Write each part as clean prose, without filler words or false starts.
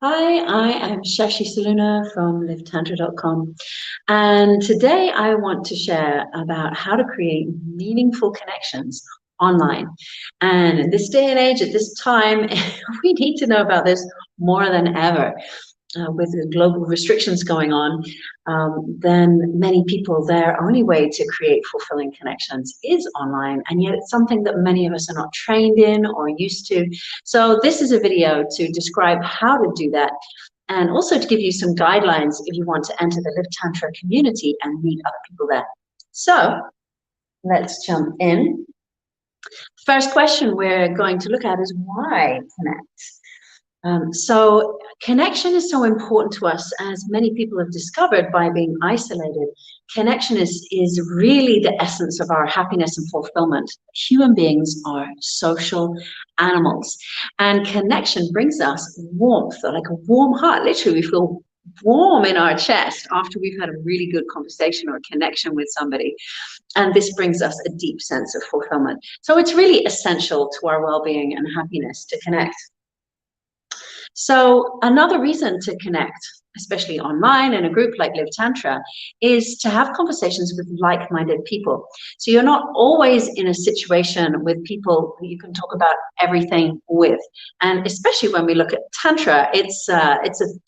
Hi, I am Shashi Saluna from livetantra.com, and today I want to share about how to create meaningful connections online. And in this day and age, at this time, we need to know about this more than ever. With the global restrictions going on, then many people, their only way to create fulfilling connections is online, and yet it's something that many of us are not trained in or used to. So this is a video to describe how to do that, and also to give you some guidelines if you want to enter the Live Tantra community and meet other people there. So let's jump in. First question we're going to look at is why connect? So connection is so important to us, as many people have discovered by being isolated. Connection is really the essence of our happiness and fulfillment. Human beings are social animals, and connection brings us warmth, like a warm heart. Literally, we feel warm in our chest after we've had a really good conversation or connection with somebody. And this brings us a deep sense of fulfillment. So it's really essential to our well-being and happiness to connect. So another reason to connect, especially online in a group like Live Tantra, is to have conversations with like-minded people. So you're not always in a situation with people who you can talk about everything with. And especially when we look at Tantra, it's a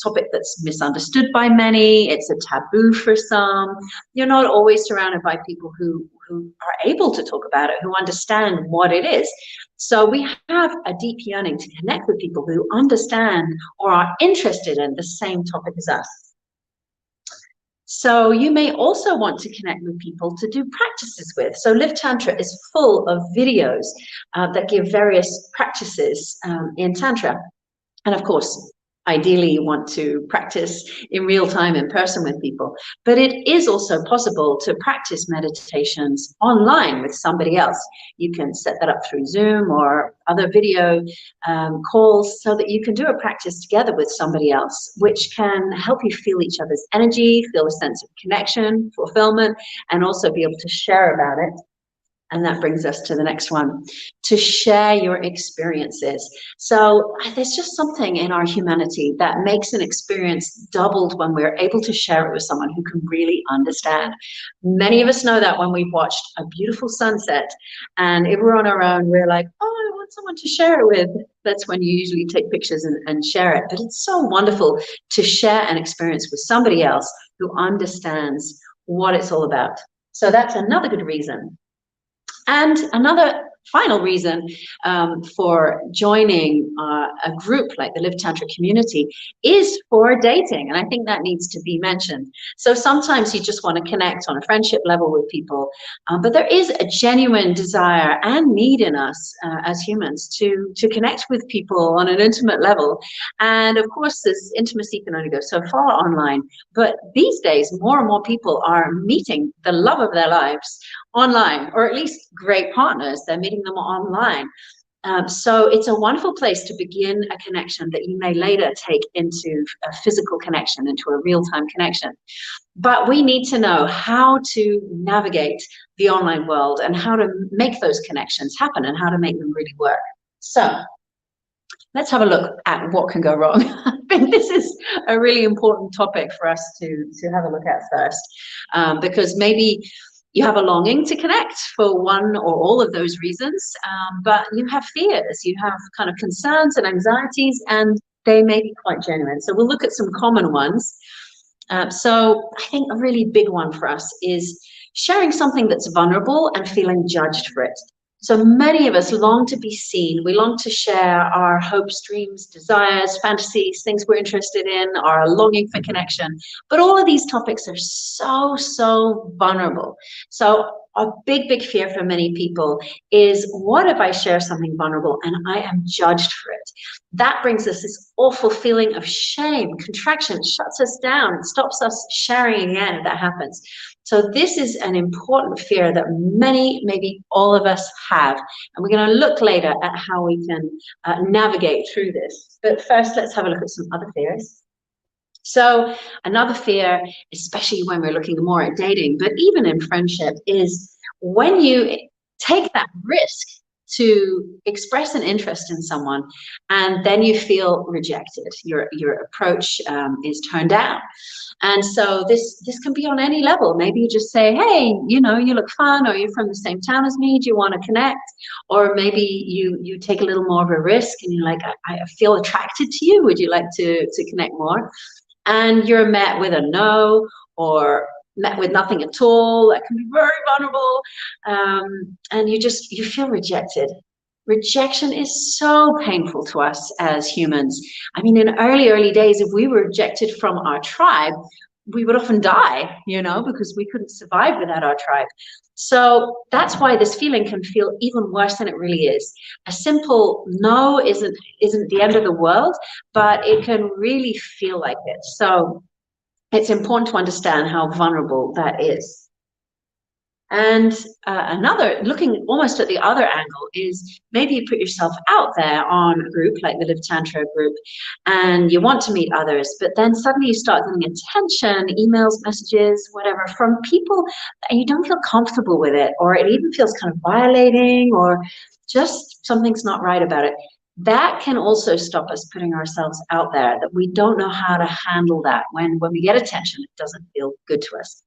topic that's misunderstood by many. It's a taboo for some. You're not always surrounded by people who are able to talk about it, who understand what it is. So we have a deep yearning to connect with people who understand or are interested in the same topic as us. So you may also want to connect with people to do practices with. So Live Tantra is full of videos that give various practices in Tantra. And of course, ideally you want to practice in real time in person with people, but it is also possible to practice meditations online with somebody else. You can set that up through Zoom or other video calls so that you can do a practice together with somebody else, which can help you feel each other's energy, feel a sense of connection, fulfillment, and also be able to share about it. And that brings us to the next one, to share your experiences. So there's just something in our humanity that makes an experience doubled when we're able to share it with someone who can really understand. Many of us know that when we've watched a beautiful sunset, and if we're on our own, we're like, oh, I want someone to share it with. That's when you usually take pictures and share it. But it's so wonderful to share an experience with somebody else who understands what it's all about. So that's another good reason. And another final reason for joining a group like the Live Tantra community is for dating. And I think that needs to be mentioned. So sometimes you just want to connect on a friendship level with people, but there is a genuine desire and need in us as humans to connect with people on an intimate level. And of course, this intimacy can only go so far online. But these days, more and more people are meeting the love of their lives online, or at least great partners. They're meeting them online. So it's a wonderful place to begin a connection that you may later take into a physical connection, into a real-time connection. But we need to know how to navigate the online world and how to make those connections happen and how to make them really work. So let's have a look at what can go wrong. I think this is a really important topic for us to have a look at first, because maybe you have a longing to connect for one or all of those reasons, but you have fears, you have kind of concerns and anxieties, and they may be quite genuine. So we'll look at some common ones. So I think a really big one for us is sharing something that's vulnerable and feeling judged for it. So many of us long to be seen. We long to share our hopes, dreams, desires, fantasies, things we're interested in, our longing for connection. But all of these topics are so vulnerable. So a big fear for many people is, what if I share something vulnerable and I am judged for it? That brings us this awful feeling of shame, contraction, shuts us down, it stops us sharing again if that happens. So this is an important fear that many, maybe all of us have. And we're going to look later at how we can navigate through this. But first, let's have a look at some other fears. So another fear, especially when we're looking more at dating, but even in friendship, is when you take that risk to express an interest in someone, and then you feel rejected. Your approach is turned down. And so this can be on any level. Maybe you just say, hey, you know, you look fun, or you're from the same town as me, do you want to connect? Or maybe you take a little more of a risk and you're like, I feel attracted to you, would you like to connect more? And you're met with a no, or met with nothing at all. That can be very vulnerable. And you feel rejected. Rejection is so painful to us as humans. I mean, in early days, if we were rejected from our tribe, we would often die, you know, because we couldn't survive without our tribe. So that's why this feeling can feel even worse than it really is. A simple no isn't the end of the world, but it can really feel like it. So it's important to understand how vulnerable that is. And another, looking almost at the other angle, is maybe you put yourself out there on a group like the Live Tantra group, and you want to meet others, but then suddenly you start getting attention, emails, messages, whatever, from people, and you don't feel comfortable with it, or it even feels kind of violating, or just something's not right about it. That can also stop us putting ourselves out there, that we don't know how to handle that. When we get attention, it doesn't feel good to us.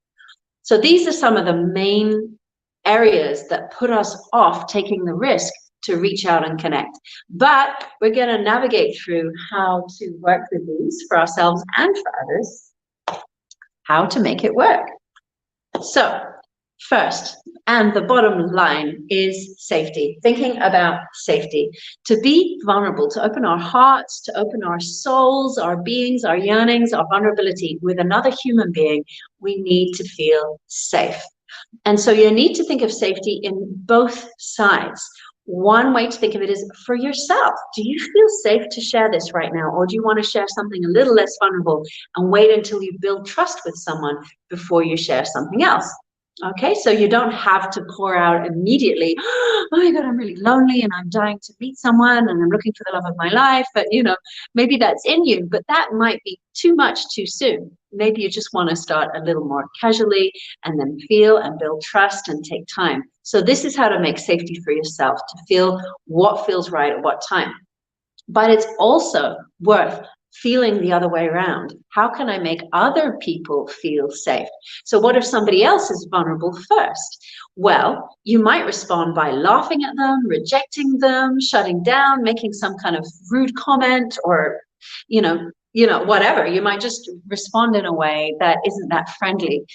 So these are some of the main areas that put us off taking the risk to reach out and connect. But we're going to navigate through how to work with these for ourselves and for others, how to make it work. So first, and the bottom line, is safety. Thinking about safety. To be vulnerable, to open our hearts, to open our souls, our beings, our yearnings, our vulnerability with another human being, we need to feel safe. And so you need to think of safety in both sides. One way to think of it is for yourself. Do you feel safe to share this right now? Or do you want to share something a little less vulnerable and wait until you build trust with someone before you share something else? Okay, so you don't have to pour out immediately, oh my God, I'm really lonely and I'm dying to meet someone and I'm looking for the love of my life. But, you know, maybe that's in you, but that might be too much too soon. Maybe you just want to start a little more casually and then feel and build trust and take time. So this is how to make safety for yourself, to feel what feels right at what time. But it's also worth feeling the other way around. How can I make other people feel safe? So what if somebody else is vulnerable first? Well, you might respond by laughing at them, rejecting them, shutting down, making some kind of rude comment, or, you know, whatever. You might just respond in a way that isn't that friendly.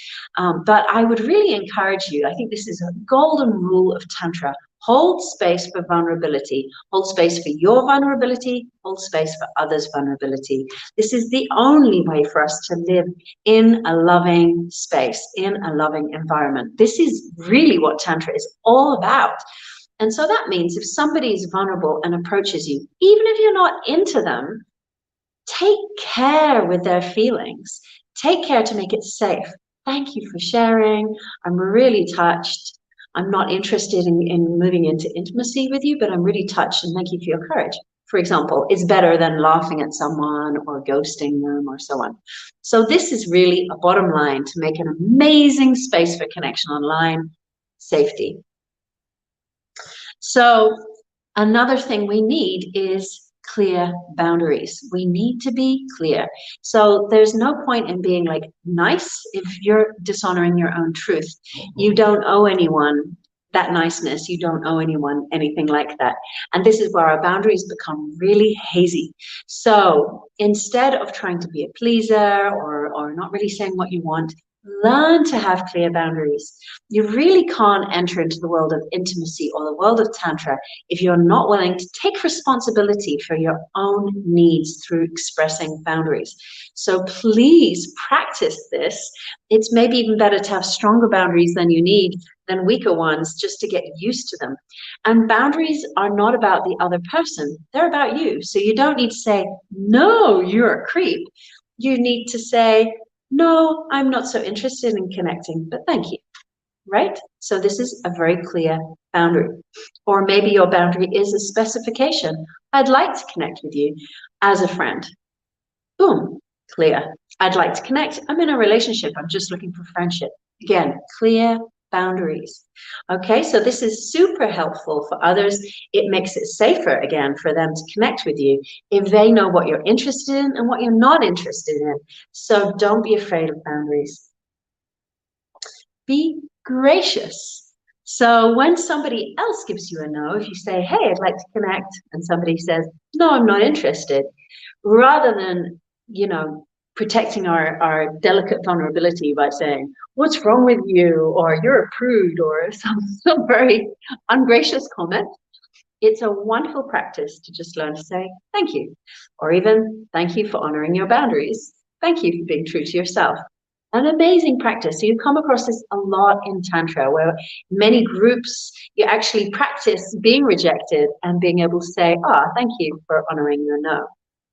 But I would really encourage you, I think this is a golden rule of Tantra: hold space for vulnerability, hold space for your vulnerability, hold space for others' vulnerability. This is the only way for us to live in a loving space, in a loving environment. This is really what Tantra is all about. And so that means if somebody is vulnerable and approaches you, even if you're not into them, take care with their feelings. Take care to make it safe. Thank you for sharing. I'm really touched. I'm not interested in moving into intimacy with you, but I'm really touched and thank you for your courage. For example, is better than laughing at someone or ghosting them or so on. So this is really a bottom line to make an amazing space for connection online: safety. So another thing we need is clear boundaries. We need to be clear. So there's no point in being like nice if you're dishonoring your own truth. You don't owe anyone that niceness. You don't owe anyone anything like that. And this is where our boundaries become really hazy. So instead of trying to be a pleaser or not really saying what you want, learn to have clear boundaries. You really can't enter into the world of intimacy or the world of Tantra if you're not willing to take responsibility for your own needs through expressing boundaries. So please practice this. It's maybe even better to have stronger boundaries than you need than weaker ones, just to get used to them. And boundaries are not about the other person. They're about you. So you don't need to say, no, you're a creep. You need to say, no, I'm not so interested in connecting, but thank you, right? So this is a very clear boundary. Or maybe your boundary is a specification. I'd like to connect with you as a friend. Boom, clear. I'd like to connect. I'm in a relationship. I'm just looking for friendship. Again, clear boundaries. Okay, so this is super helpful for others. It makes it safer, again, for them to connect with you if they know what you're interested in and what you're not interested in. So don't be afraid of boundaries. Be gracious. So when somebody else gives you a no, if you say, hey, I'd like to connect, and somebody says, no, I'm not interested, rather than, you know, protecting our delicate vulnerability by saying, what's wrong with you? Or you're a prude, or some very ungracious comment, it's a wonderful practice to just learn to say, thank you. Or even, thank you for honoring your boundaries. Thank you for being true to yourself. An amazing practice. So you come across this a lot in Tantra, where many groups, you actually practice being rejected and being able to say, thank you for honoring your no.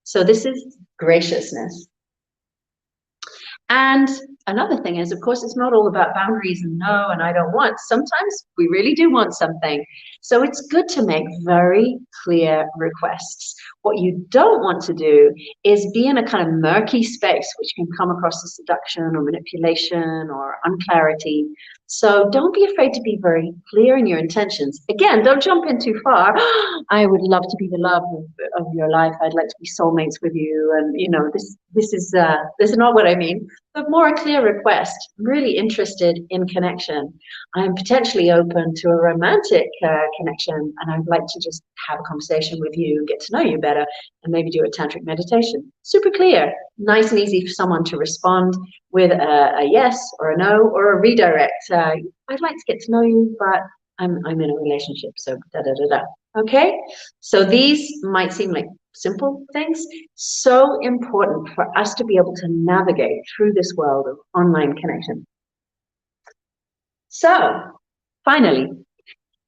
So this is graciousness. And another thing is, of course, it's not all about boundaries and no and I don't want. Sometimes we really do want something. So it's good to make very clear requests. What you don't want to do is be in a kind of murky space, which can come across as seduction or manipulation or unclarity. So don't be afraid to be very clear in your intentions. Again, don't jump in too far. I would love to be the love of your life. I'd like to be soulmates with you. And, you know, this is not what I mean. But more a clear request. I'm really interested in connection. I'm potentially open to a romantic connection, and I'd like to just have a conversation with you, get to know you better, and maybe do a tantric meditation. Super clear, nice and easy for someone to respond with a yes or a no or a redirect. I'd like to get to know you, but I'm in a relationship, so da da da da. Okay, so these might seem like simple things, so important for us to be able to navigate through this world of online connection. So finally,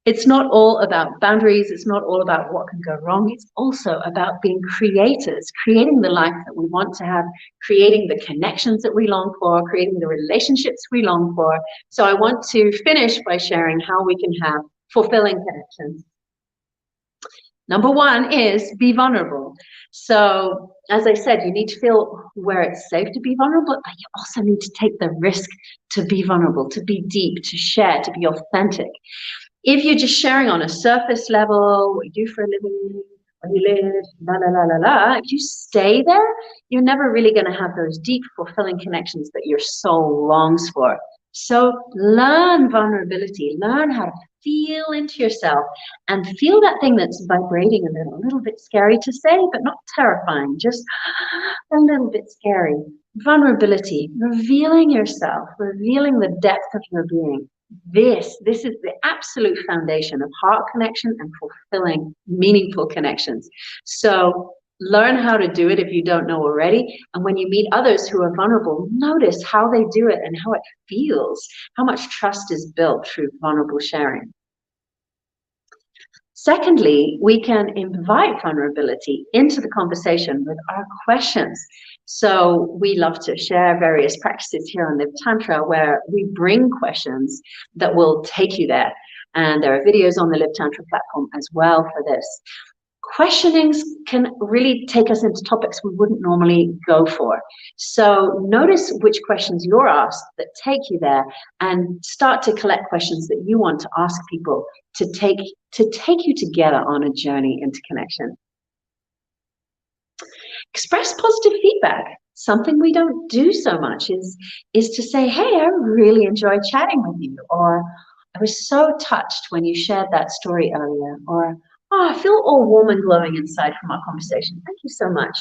it's not all about boundaries. It's not all about what can go wrong. It's also about being creators, creating the life that we want to have, creating the connections that we long for, creating the relationships we long for. So I want to finish by sharing how we can have fulfilling connections. Number one is be vulnerable. So as I said, you need to feel where it's safe to be vulnerable, but you also need to take the risk to be vulnerable, to be deep, to share, to be authentic. If you're just sharing on a surface level, what you do for a living, where you live, la, la, la, la, la, if you stay there, you're never really going to have those deep, fulfilling connections that your soul longs for. So learn vulnerability, learn how to feel into yourself and feel that thing that's vibrating a little bit scary to say, but not terrifying, just a little bit scary. Vulnerability, revealing yourself, revealing the depth of your being. This is the absolute foundation of heart connection and fulfilling, meaningful connections. So learn how to do it if you don't know already. And when you meet others who are vulnerable, notice how they do it and how it feels, how much trust is built through vulnerable sharing. Secondly, we can invite vulnerability into the conversation with our questions. So we love to share various practices here on Live Tantra where we bring questions that will take you there. And there are videos on the Live Tantra platform as well for this. Questionings can really take us into topics we wouldn't normally go for. So notice which questions you're asked that take you there and start to collect questions that you want to ask people to take you together on a journey into connection. Express positive feedback. Something we don't do so much is to say, hey, I really enjoyed chatting with you, or I was so touched when you shared that story earlier, or oh, I feel all warm and glowing inside from our conversation. Thank you so much.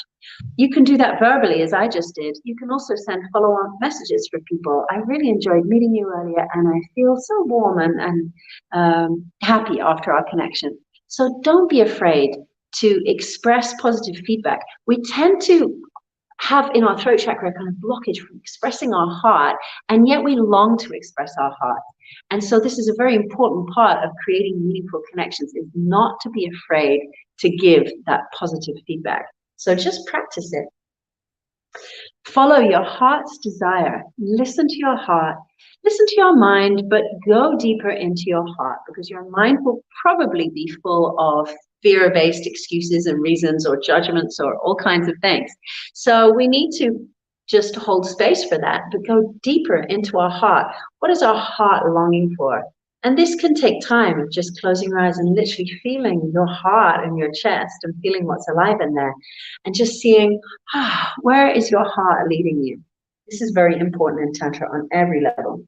You can do that verbally, as I just did. You can also send follow-on messages for people. I really enjoyed meeting you earlier, and I feel so warm and happy after our connection. So don't be afraid to express positive feedback. We tend to have in our throat chakra a kind of blockage from expressing our heart, and yet we long to express our heart. And so this is a very important part of creating meaningful connections, is not to be afraid to give that positive feedback. So just practice it. Follow your heart's desire. Listen to your heart. Listen to your mind, but go deeper into your heart, because your mind will probably be full of fear-based excuses and reasons or judgments or all kinds of things. So we need to just hold space for that, but go deeper into our heart. What is our heart longing for? And this can take time of just closing your eyes and literally feeling your heart in your chest and feeling what's alive in there, and just seeing, where is your heart leading you? This is very important in Tantra on every level.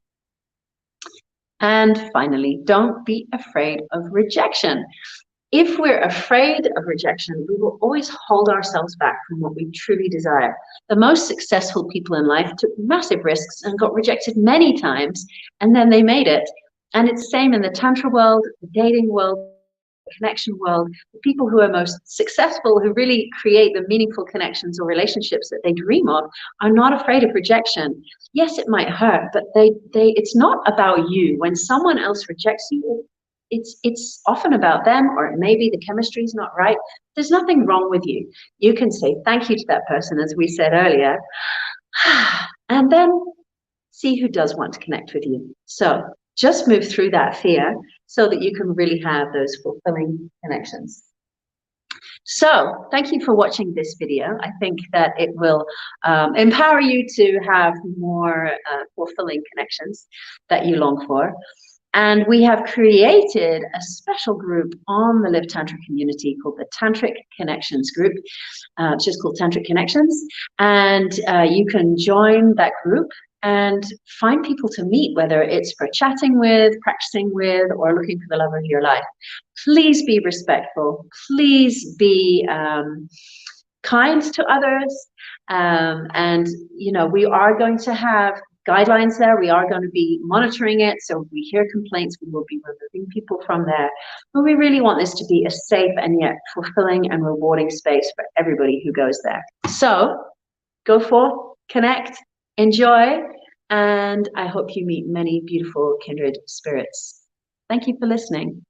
And finally, don't be afraid of rejection. If we're afraid of rejection, we will always hold ourselves back from what we truly desire. The most successful people in life took massive risks and got rejected many times, and then they made it. And it's the same in the Tantra world, the dating world, the connection world. The people who are most successful, who really create the meaningful connections or relationships that they dream of, are not afraid of rejection. Yes, it might hurt, but it's not about you. When someone else rejects you, it's often about them, or maybe the chemistry is not right. There's nothing wrong with you. You can say thank you to that person, as we said earlier, and then see who does want to connect with you. So just move through that fear so that you can really have those fulfilling connections. So thank you for watching this video. I think that it will empower you to have more fulfilling connections that you long for. And we have created a special group on the Live Tantra community called the Tantric Connections group, which is called Tantric Connections. And you can join that group and find people to meet, whether it's for chatting with, practicing with, or looking for the love of your life. Please be respectful. Please be kind to others. And, you know, we are going to have guidelines there. We are going to be monitoring it. So if we hear complaints, we will be removing people from there. But we really want this to be a safe and yet fulfilling and rewarding space for everybody who goes there. So go forth, connect, enjoy, and I hope you meet many beautiful kindred spirits. Thank you for listening.